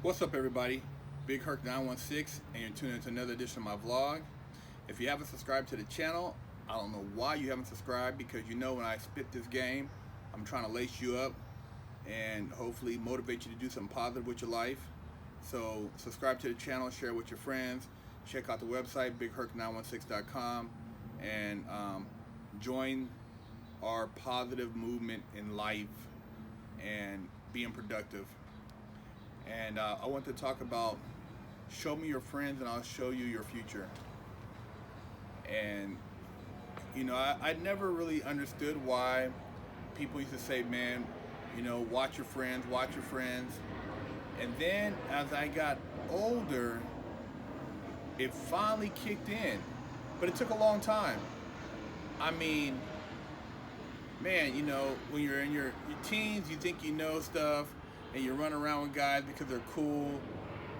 What's up, everybody? Big Herc 916, and you're tuning into another edition of my vlog. If you haven't subscribed to the channel, I don't know why you haven't subscribed, because you know when I spit this game, I'm trying to lace you up and hopefully motivate you to do something positive with your life. So subscribe to the channel, share it with your friends, check out the website bigherc916.com, and join our positive movement in life and being productive. And I want to talk about show me your friends and I'll show you your future. And you know, I never really understood why people used to say, man, you know, watch your friends, watch your friends. And then as I got older, it finally kicked in. But it took a long time. I mean, man, you know, when you're in your teens, you think you know stuff, and you run around with guys because they're cool.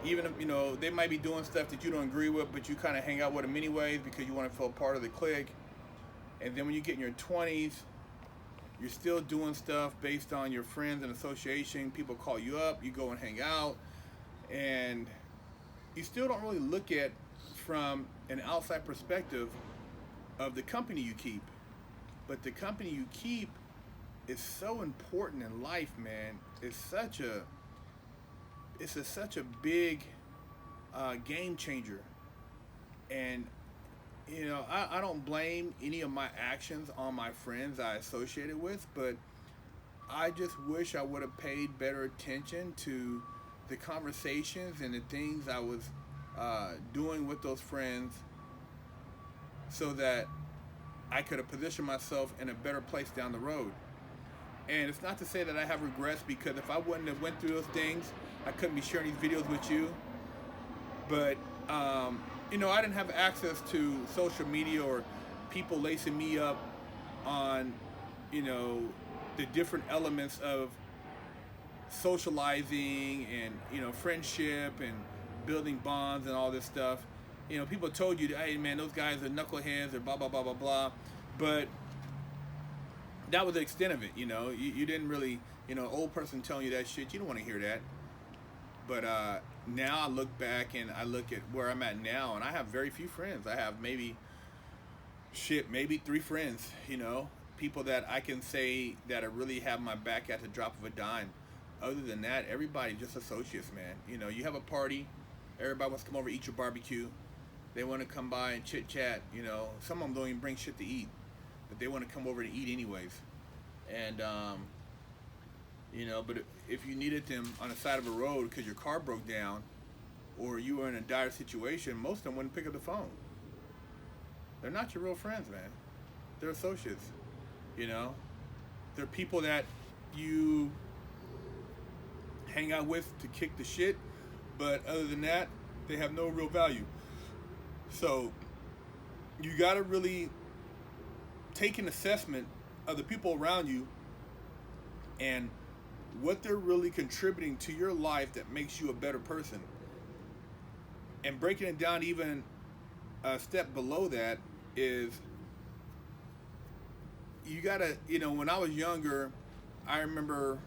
Even if, you know, they might be doing stuff that you don't agree with, but you kind of hang out with them anyways because you want to feel part of the clique. And then when you get in your 20s, you're still doing stuff based on your friends and association. People call you up, you go and hang out, and you still don't really look at from an outside perspective of the company you keep. But the company you keep is so important in life, man. It's such a big game changer. And you know, I don't blame any of my actions on my friends I associated with, but I just wish I would have paid better attention to the conversations and the things I was doing with those friends, so that I could have positioned myself in a better place down the road. And it's not to say that I have regrets, because if I wouldn't have went through those things, I couldn't be sharing these videos with you. But you know, I didn't have access to social media or people lacing me up on, you know, the different elements of socializing and, you know, friendship and building bonds and all this stuff. You know, people told you, hey man, those guys are knuckleheads or blah blah blah blah blah, but that was the extent of it. You know, you didn't really, you know, old person telling you that shit, you don't want to hear that. But now I look back and I look at where I'm at now, and I have very few friends. I have maybe 3 friends, you know, people that I can say that I really have my back at the drop of a dime. Other than that, everybody just associates, man. You know, you have a party, everybody wants to come over, eat your barbecue. They want to come by and chit chat. You know, some of them don't even bring shit to eat, but they want to come over to eat anyways. And you know, but if you needed them on the side of a road because your car broke down or you were in a dire situation, most of them wouldn't pick up the phone. They're not your real friends, man. They're associates. You know, they're people that you hang out with to kick the shit, but other than that, they have no real value. So you gotta really take an assessment of the people around you and what they're really contributing to your life that makes you a better person. And breaking it down even a step below that is, you gotta, you know, when I was younger, I remember,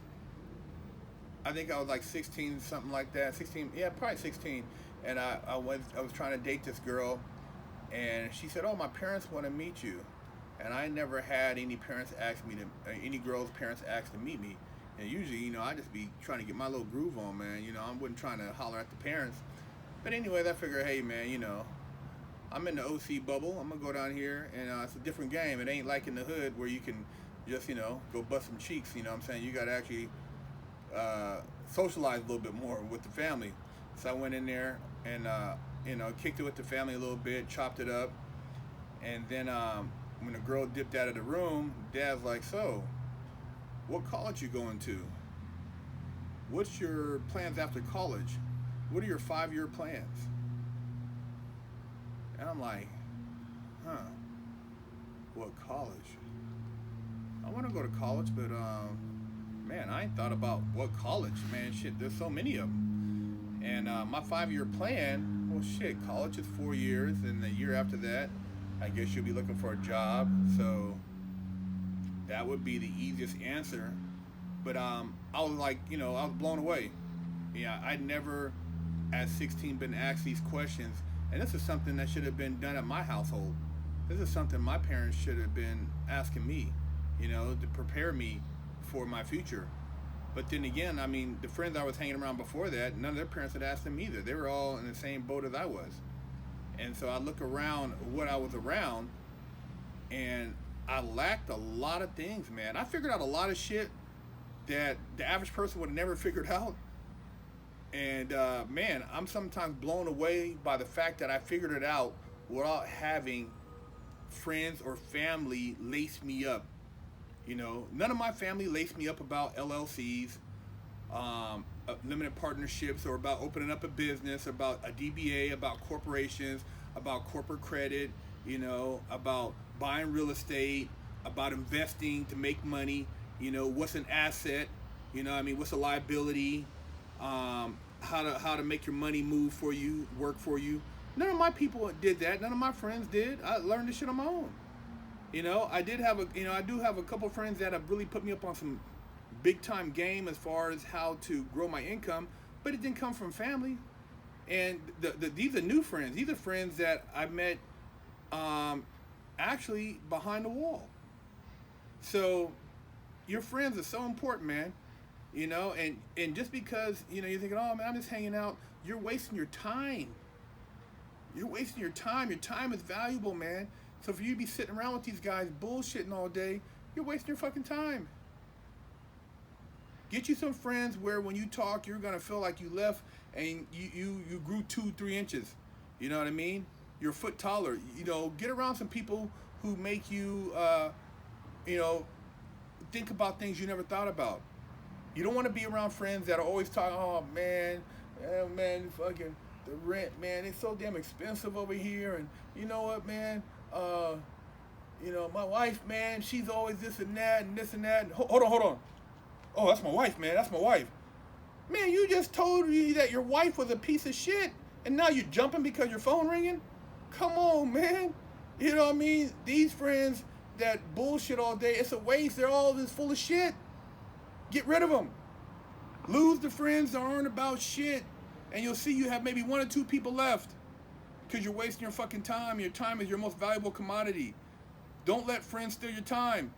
I think I was like 16, something like that. 16, yeah, probably 16. And I was trying to date this girl, and she said, "Oh, my parents want to meet you." And I never had any parents ask me to, any girl's parents ask to meet me. And usually, you know, I just be trying to get my little groove on, man. You know, I wasn't trying to holler at the parents. But anyways, I figured, hey, man, you know, I'm in the OC bubble. I'm gonna go down here, and it's a different game. It ain't like in the hood where you can just, you know, go bust some cheeks. You know what I'm saying? You gotta actually socialize a little bit more with the family. So I went in there and you know, kicked it with the family a little bit, chopped it up, and then when the girl dipped out of the room, Dad's like, "So, what college you going to? What's your plans after college? What are your 5-year plans?" And I'm like, "Huh? What college? I want to go to college, but man, I ain't thought about what college. Man, shit, there's so many of them. And my 5-year plan, well, shit, college is 4 years, and the year after that, I guess you'll be looking for a job. So that would be the easiest answer. But I was like, you know, I was blown away. Yeah, I'd never at 16 been asked these questions, and this is something that should have been done at my household. This is something my parents should have been asking me, to prepare me for my future. But then again, I mean, the friends I was hanging around before that, none of their parents had asked them either. They were all in the same boat as I was. And so I look around what I was around, and I lacked a lot of things, man. I figured out a lot of shit that the average person would have never figured out. And man, I'm sometimes blown away by the fact that I figured it out without having friends or family lace me up. None of my family laced me up about LLCs, limited partnerships, or about opening up a business, about a DBA, about corporations, about corporate credit, about buying real estate, about investing to make money, what's an asset, what's a liability, how to make your money move for you, work for you. None of my people did that. None of my friends did. I learned this shit on my own. I do have a couple of friends that have really put me up on some big time game as far as how to grow my income, but it didn't come from family. And these are new friends. These are friends that I met actually behind the wall. So your friends are so important, man. And just because, you're thinking, oh man, I'm just hanging out, you're wasting your time. You're wasting your time. Your time is valuable, man. So for you to be sitting around with these guys bullshitting all day, you're wasting your fucking time. Get you some friends where when you talk, you're going to feel like you left and you grew 2-3 inches. You know what I mean? You're a foot taller. Get around some people who make you, think about things you never thought about. You don't want to be around friends that are always talking, oh man, fucking the rent, man, it's so damn expensive over here. And you know what, man? My wife, man, she's always this and that and this and that. Hold on. Oh, that's my wife, man. That's my wife. Man, you just told me that your wife was a piece of shit, and now you're jumping because your phone ringing? Come on, man. You know what I mean? These friends that bullshit all day, it's a waste. They're all this full of shit. Get rid of them. Lose the friends that aren't about shit, and you'll see you have maybe 1 or 2 people left because you're wasting your fucking time. Your time is your most valuable commodity. Don't let friends steal your time.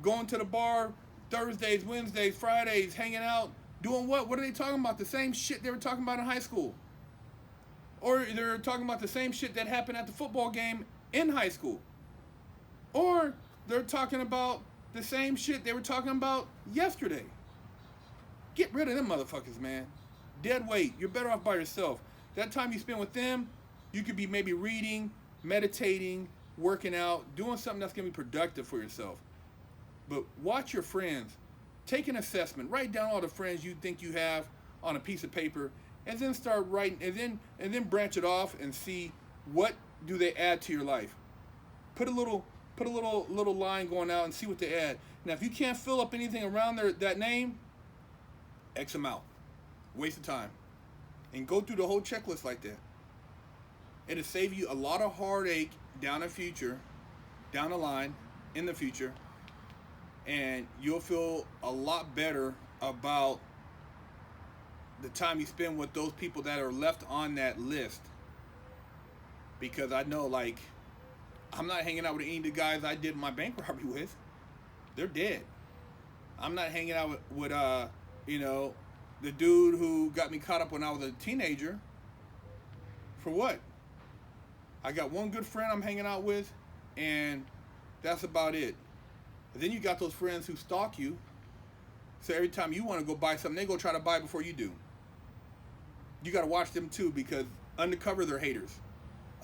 Going to the bar Thursdays, Wednesdays, Fridays, hanging out, doing what? What are they talking about? The same shit they were talking about in high school. Or they're talking about the same shit that happened at the football game in high school. Or they're talking about the same shit they were talking about yesterday. Get rid of them motherfuckers, man. Dead weight. You're better off by yourself. That time you spend with them, you could be maybe reading, meditating, working out, doing something that's going to be productive for yourself. But watch your friends. Take an assessment. Write down all the friends you think you have on a piece of paper, and then start writing, and then branch it off and see what do they add to your life. Put a little line going out and see what they add. Now, if you can't fill up anything around that name, X them out. Waste of time. And go through the whole checklist like that. It'll save you a lot of heartache down the line, in the future. And you'll feel a lot better about the time you spend with those people that are left on that list. Because I know, like, I'm not hanging out with any of the guys I did my bank robbery with. They're dead. I'm not hanging out with the dude who got me caught up when I was a teenager. For what? I got one good friend I'm hanging out with, and that's about it. And then you got those friends who stalk you. So every time you want to go buy something, they go try to buy it before you do. You got to watch them too, because undercover they're haters.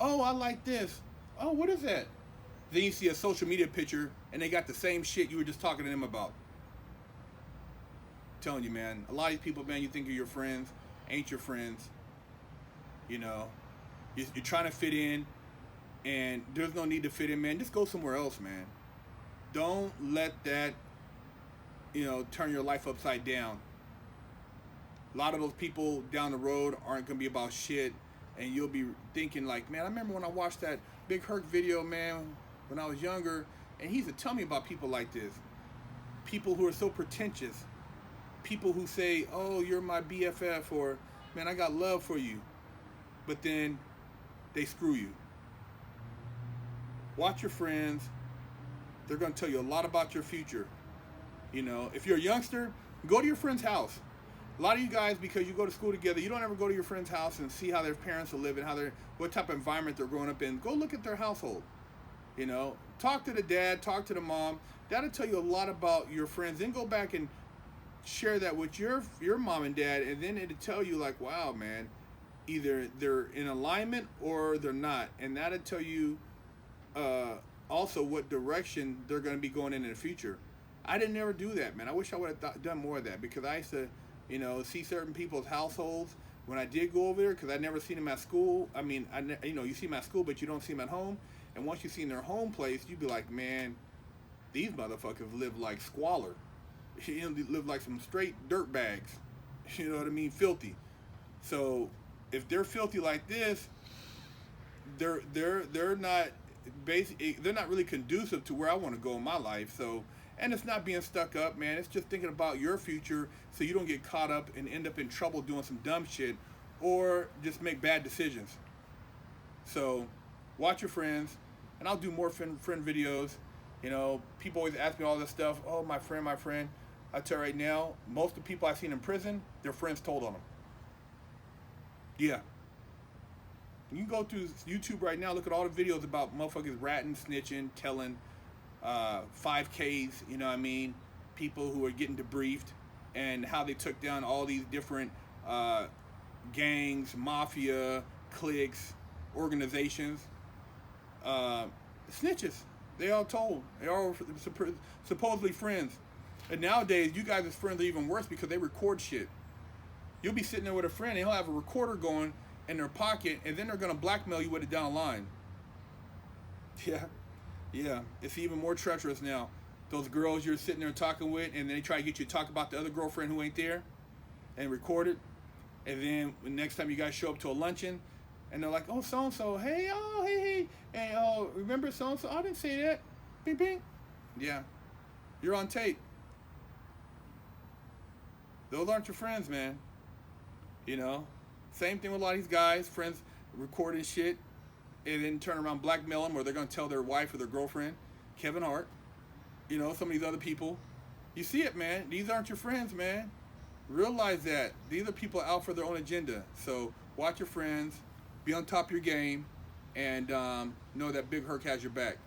Oh, I like this. Oh, what is that? Then you see a social media picture and they got the same shit you were just talking to them about. I'm telling you, man, a lot of these people, man, you think are your friends, ain't your friends. You're trying to fit in, and there's no need to fit in, man. Just go somewhere else, man. Don't let that, turn your life upside down. A lot of those people down the road aren't going to be about shit, and you'll be thinking like, man, I remember when I watched that Big Herc video, man, when I was younger, and he used to tell me about people like this. People who are so pretentious. people who say, "Oh, you're my BFF," or "Man, I got love for you," but then they screw you. Watch your friends. They're going to tell you a lot about your future. You know, if you're a youngster, go to your friend's house. A lot of you guys, because you go to school together, you don't ever go to your friend's house and see how their parents are living, what type of environment they're growing up in. Go look at their household. You know, talk to the dad, talk to the mom. That'll tell you a lot about your friends. Then go back and share that with your mom and dad, and then it'll tell you like, wow, man, either they're in alignment or they're not, and that'll tell you also what direction they're going to be going in the future. I didn't ever do that, man. I wish I would have done more of that, because I used to, you know, see certain people's households when I did go over there, because I never seen them at school. I mean, you know, you see them at school, but you don't see them at home. And once you see their home place, you'd be like, man, these motherfuckers live like squalor. You know, they live like some straight dirt bags. You know what I mean? Filthy. So if they're filthy like this, they're not they're not really conducive to where I want to go in my life. So, and it's not being stuck up, man. It's just thinking about your future so you don't get caught up and end up in trouble doing some dumb shit or just make bad decisions. So watch your friends, and I'll do more friend videos. You know, people always ask me all this stuff. Oh, my friend, my friend. I tell you right now, most of the people I've seen in prison, their friends told on them. Yeah. You can go to YouTube right now, look at all the videos about motherfuckers ratting, snitching, telling, 5Ks, you know what I mean? People who are getting debriefed, and how they took down all these different gangs, mafia, cliques, organizations. Snitches. They all told. They all supposedly friends. And nowadays, you guys' friends are even worse because they record shit. You'll be sitting there with a friend, and he'll have a recorder going in their pocket, and then they're going to blackmail you with it down the line. Yeah. It's even more treacherous now. Those girls you're sitting there talking with, and they try to get you to talk about the other girlfriend who ain't there, and record it. And then the next time you guys show up to a luncheon, and they're like, oh, so-and-so, hey, and oh, remember so-and-so? I didn't say that. Bing, bing. Yeah. You're on tape. Those aren't your friends, man. You know? Same thing with a lot of these guys, friends recording shit, and then turn around blackmail them, or they're going to tell their wife or their girlfriend. Kevin Hart. You know, some of these other people. You see it, man. These aren't your friends, man. Realize that. These are people out for their own agenda. So watch your friends. Be on top of your game. And know that Big Herc has your back.